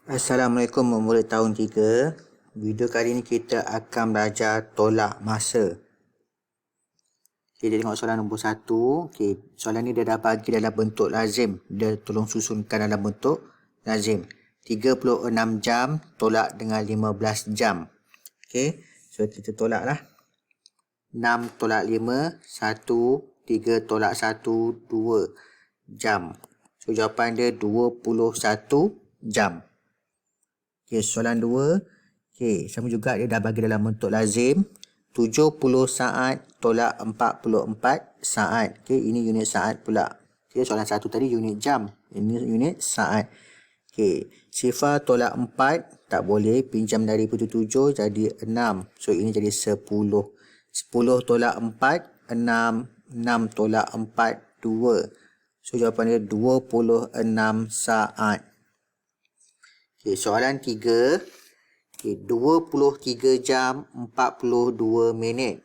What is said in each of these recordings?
Assalamualaikum murid tahun 3. Video kali ini kita akan belajar tolak masa. Kita tengok soalan nombor 1. Soalan ni dia dah bagi dalam bentuk lazim. Dia tolong susunkan dalam bentuk lazim. 36 jam tolak dengan 15 jam. So kita tolak lah. 6 tolak 5, 1, 3 tolak 1, 2 jam. So jawapan dia 21 jam. Soalan 2. Sama juga dia dah bagi dalam bentuk lazim. 70 saat tolak 44 saat. Ini unit saat pula. Soalan 1 tadi unit jam. Ini unit saat. Sifar tolak 4 tak boleh. Pinjam dari 7 jadi 6. So ini jadi 10. 10 tolak 4 6. 6 tolak 4 2. So jawapan dia 26 saat. Soalan 3. 23 jam 42 minit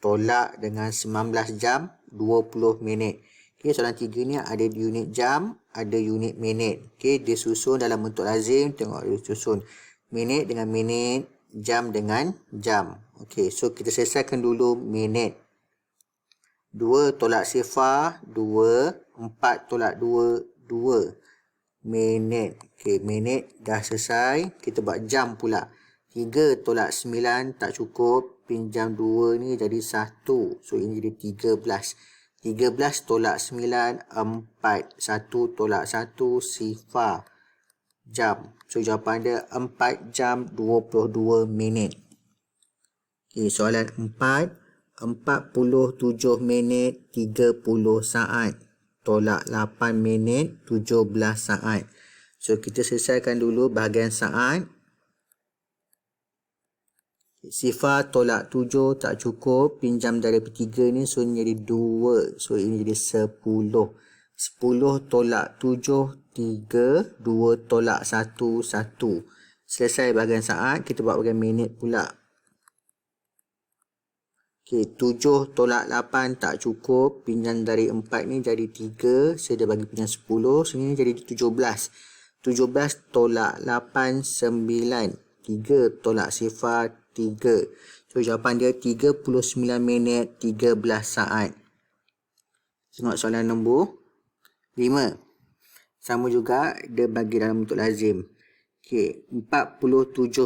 tolak dengan 19 jam 20 minit. Soalan 3 ni ada unit jam, ada unit minit. Dia susun dalam bentuk lazim. Tengok dia susun minit dengan minit, jam dengan jam. So kita selesaikan dulu minit. 2 tolak sifar 2, 4 tolak 2 2 minit. Minit dah selesai. Kita buat jam pula. 3 tolak 9 tak cukup. Pinjam 2 ni jadi 1. So ini jadi 13. 13 tolak 9 4. 1 tolak 1 sifar. Jam. So jawapan dia 4 jam 22 minit. Soalan 4. 47 minit 30 saat tolak 8 minit 17 saat. So kita selesaikan dulu bahagian saat. Sifar tolak 7 tak cukup. Pinjam dari 3 ni, so ini jadi 2. So ini jadi 10. 10 tolak 7 3. 2 tolak 1 1. Selesai bahagian saat. Kita buat bahagian minit pula. 7 tolak 8 tak cukup. Pinjam dari 4 ni jadi 3. Saya dah bagi pinjam 10. Sini jadi 17. 17 tolak 8 9. 3 tolak sifar 3. So jawapan dia 39 minit 13 saat. Tengok soalan nombor 5. Sama juga dia bagi dalam bentuk lazim. 47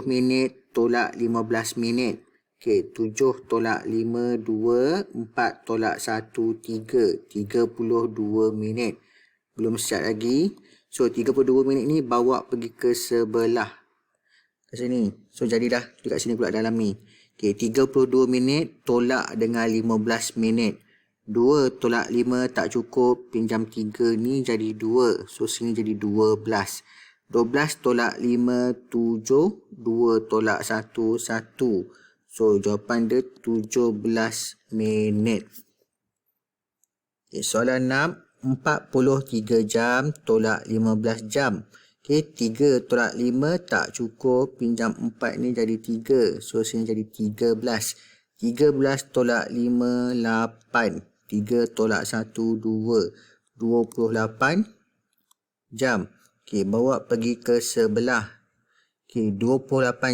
minit tolak 15 minit. 7 tolak 5 2. 4 tolak 1 3. 32 minit. Belum siap lagi. So 32 minit ni bawa pergi ke sebelah. Kat sini. So jadilah dekat sini pula dalam ni. 32 minit tolak dengan 15 minit. 2 tolak 5 tak cukup. Pinjam 3 ni jadi 2. So sini jadi 12. 12 tolak 5 7. 2 tolak 1 1. So jawapan dia 17 minit. Soalan 6. 43 jam tolak 15 jam. 3 tolak 5 tak cukup. Pinjam 4 ni jadi 3. So sini jadi 13. 13 tolak 5 8. 3 tolak 1 2. 28 jam. Bawa pergi ke sebelah. 28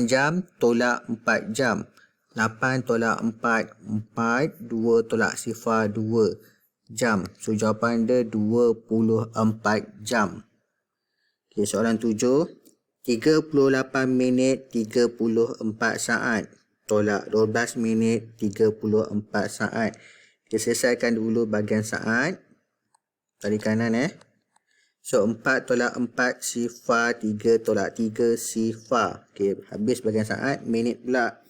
jam tolak 4 jam. 8 tolak 4 4. 2 tolak sifar 2 jam. So jawapan dia 24 jam. Soalan 7. 38 minit 34 saat tolak 12 minit 34 saat. Kita selesaikan dulu bahagian saat. Dari kanan So 4 tolak 4 sifar. 3 tolak 3 sifar. Habis bahagian saat. Minit pula.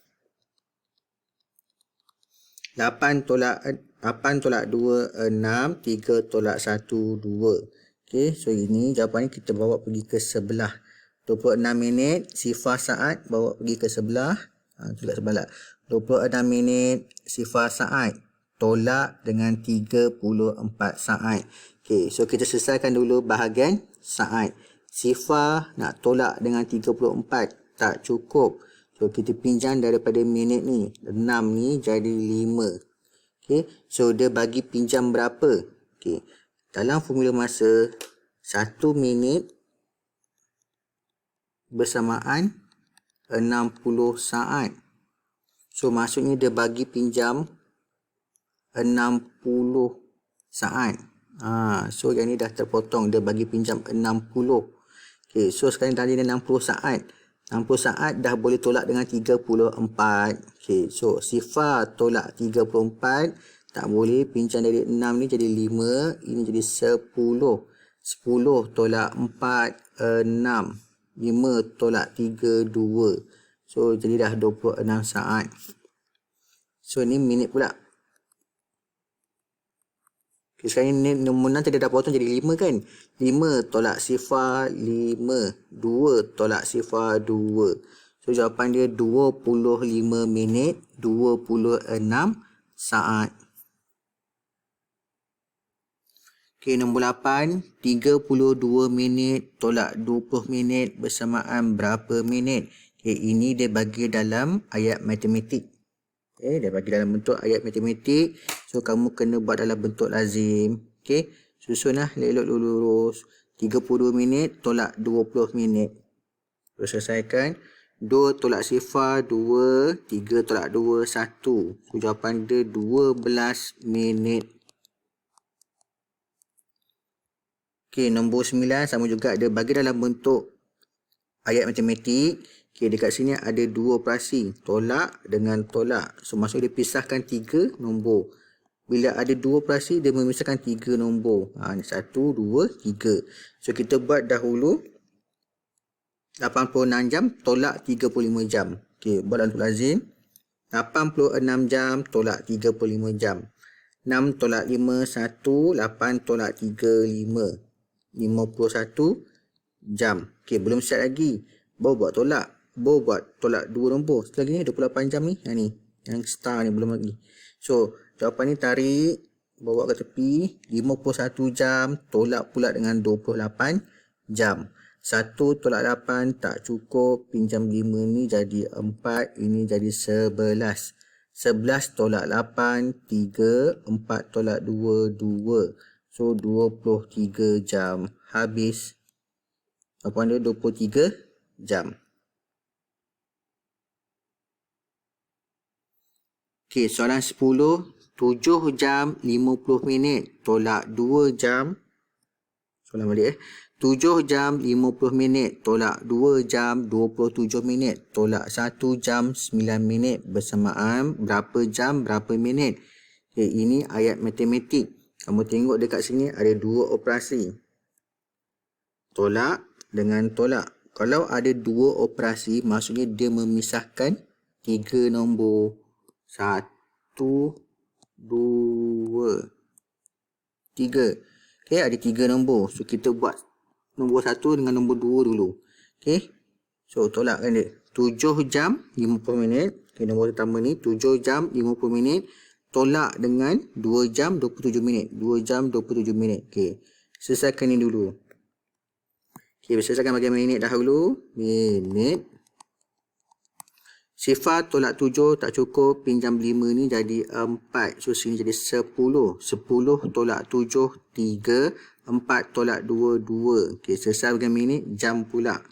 8 tolak 2 6. 3 tolak 1 2. So ini jawapan ni kita bawa pergi ke sebelah. 26 minit sifar saat bawa pergi ke sebelah. Tolak sebelah. 26 minit sifar saat tolak dengan 34 saat. So kita selesaikan dulu bahagian saat. Sifar nak tolak dengan 34 tak cukup. So kita pinjam daripada minit ni. 6 ni jadi 5. So dia bagi pinjam berapa? Dalam formula masa 1 minit bersamaan 60 saat. So maksudnya dia bagi pinjam 60 saat. So yang ni dah terpotong, dia bagi pinjam 60. Okay, so sekarang dah ada 60 saat. 60 saat dah boleh tolak dengan 34. Okay, so sifar tolak 34. Tak boleh, pinjam dari 6 ni jadi 5. Ini jadi 10. 10 tolak 4, 6. 5 tolak 3, 2. So jadi dah 26 saat. So ni minit pula. Okay, sekarang ni nombor 6 tadi dah potong jadi 5 kan. 5 tolak sifar 5. 2 tolak sifar 2. So jawapan dia 25 minit 26 saat. Okay, nombor 8. 32 minit tolak 20 minit bersamaan berapa minit? Okay, ini dia bagi dalam ayat matematik. Okay, dia bagi dalam bentuk ayat matematik. So, kamu kena buat dalam bentuk lazim. Okay, susunlah elok lurus. 32 minit tolak 20 minit. Terus selesaikan. 2 tolak sifar 2. 3 tolak 2, 1. So, jawapan dia 12 minit. Okay, nombor 9 sama juga. Dia bagi dalam bentuk ayat matematik. Okay, dekat sini ada dua operasi. Tolak dengan tolak. So, maksudnya dia pisahkan 3 nombor. Bila ada dua operasi, dia memisahkan 3 nombor. Ni 1, 2, 3. So, kita buat dahulu 86 jam tolak 35 jam. Okay, buat dalam lazim. 86 jam tolak 35 jam. 6 tolak 5, 1. 8 tolak 3, 5. 51 jam. Okay, belum siap lagi. Baru buat tolak. Baru buat tolak 2 nombor. Setelah ni 28 jam ni. Ni. Yang star ni belum lagi. So, jawapan ni tarik. Bawa ke tepi. 51 jam. Tolak pula dengan 28 jam. 1 tolak 8 tak cukup. Pinjam 5 ni jadi 4. Ini jadi 11. 11 tolak 8, 3. 4 tolak 2, 2. So, 23 jam. Habis. Jawapan dia 23 jam. Okey, soalan 10. 7 jam 50 minit tolak 2 jam. Soalan balik 7 jam 50 minit tolak 2 jam 27 minit tolak 1 jam 9 minit bersamaan berapa jam berapa minit. Okay, ini ayat matematik. Kamu tengok dekat sini ada dua operasi. Tolak dengan tolak. Kalau ada dua operasi, maksudnya dia memisahkan 3 nombor. 1, 2, 3. Okay, ada 3 nombor. So, kita buat nombor 1 dengan nombor 2 dulu. Okay. So, tolakkan dia. 7 jam 50 minit. Okay, nombor pertama ni. 7 jam 50 minit. Tolak dengan 2 jam 27 minit. 2 jam 27 minit. Okay. Selesaikan ni dulu. Okay, selesaikan bagian minit dahulu. Minit. Sifar tolak 7 tak cukup. Pinjam 5 ni jadi 4. So, sini jadi 10. 10 tolak 7, 3. 4 tolak 2, 2. Okay, selesai bagian minit. Jam pula.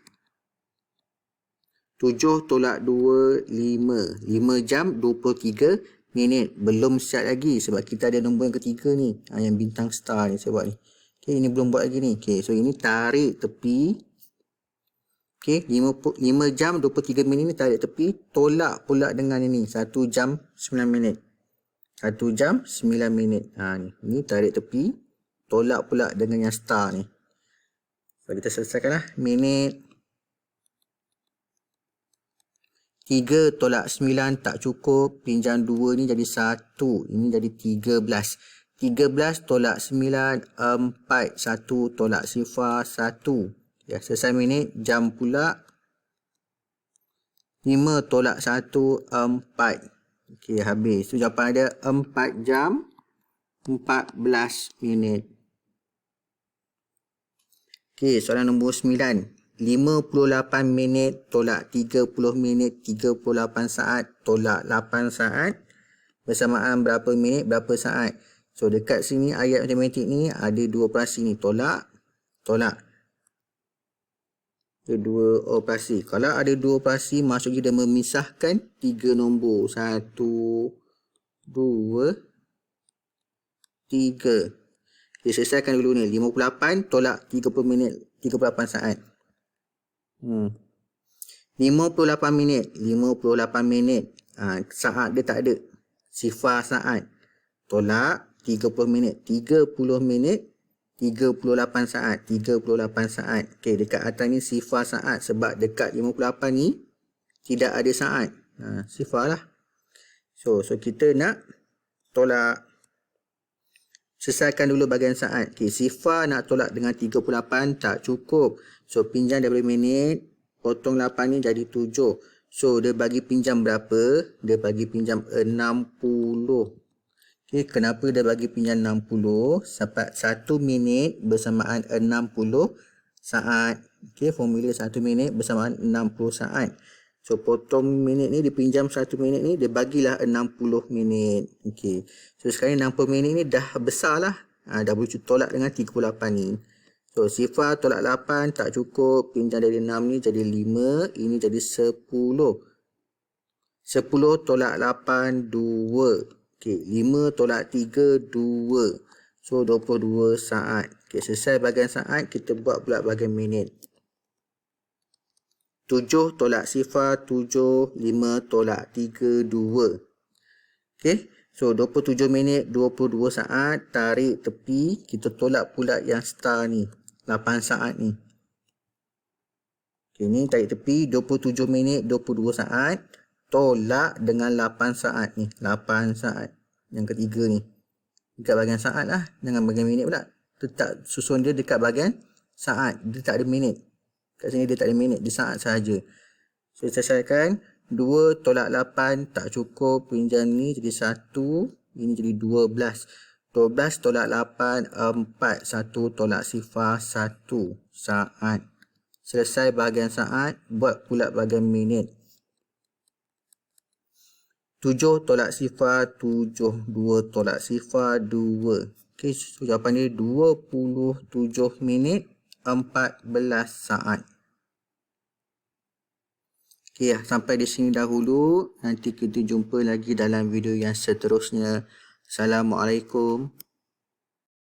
7 tolak 2, 5. 5 jam 23 minit. Belum siap lagi sebab kita ada nombor yang ketiga ni. Yang bintang star ni saya buat ni. Okay, ini belum buat lagi ni. Okay, so ini tarik tepi. Okay, 5 jam 23 minit ni tarik tepi. Tolak pula dengan ini. 1 jam 9 minit. 1 jam 9 minit. Ni tarik tepi. Tolak pula dengan yang star ni. So, kita selesaikanlah. Minit. 3 tolak 9 tak cukup. Pinjam 2 ni jadi 1. Ini jadi 13. 13 tolak 9, 4. 1 tolak sifar, 1. Ya, selesai minit. Jam pula. 5 tolak 1, 4. Okey, habis. So, jawapan ada 4 jam 14 minit. Okey, soalan nombor 9. 58 minit tolak 30 minit 38 saat tolak 8 saat bersamaan berapa minit berapa saat. So, dekat sini ayat matematik ni ada dua operasi ni. Tolak, tolak. Ada 2 operasi. Kalau ada 2 operasi, maksudnya dia memisahkan 3 nombor. 1, 2, 3. Okay, selesaikan dulu ni. 58 tolak 30 minit, 38 saat. 58 minit, 58 minit. Saat dia tak ada. Sifar saat. Tolak 30 minit, 30 minit, 38 saat, 38 saat. Okey, dekat atas ni sifar saat sebab dekat 58 ni tidak ada saat. Sifar lah. So kita nak tolak. Selesaikan dulu bahagian saat. Okey, sifar nak tolak dengan 38 tak cukup. So pinjam daripada minit, potong 8 ni jadi 7. So dia bagi pinjam berapa? Dia bagi pinjam 60. Okey, kenapa dia bagi pinjam 60? Sebab 1 minit bersamaan 60 saat. Okey, formula 1 minit bersamaan 60 saat. So potong minit ni, dipinjam 1 minit ni, dia bagilah 60 minit. Okey. So sekarang 60 minit ni dah besar lah. Dah boleh tolak dengan 38 ni. So sifar tolak 8 tak cukup. Pinjam dari 6 ni jadi 5. Ini jadi 10. 10 tolak 8, 2. Okey, 5 tolak 3, 2. So 22 saat. Okey, selesai bahagian saat, kita buat pula bahagian minit. 7 tolak sifar 7, 5 tolak 3, 2. Okey, so 27 minit 22 saat, tarik tepi, kita tolak pula yang star ni, 8 saat ni. Okey, ni tarik tepi 27 minit 22 saat, tolak dengan 8 saat ni, 8 saat. Yang ketiga ni. Dekat bahagian saat lah, dengan bahagian minit pula. Tetap susun dia dekat bahagian saat, dia tak ada minit. Kat sini dia tak ada minit, dia saat sahaja. So selesaikan. 2 tolak 8 tak cukup. Pinjam ni jadi 1. Ini jadi 12. 12 tolak 8, 4. 1 tolak sifar 1 saat. Selesai bahagian saat. Buat pula bahagian minit. 7 tolak sifar 7. 2 tolak sifar 2. Okay, so jawapan dia 27 minit 14 saat. Okey, sampai di sini dahulu. Nanti kita jumpa lagi dalam video yang seterusnya. Assalamualaikum.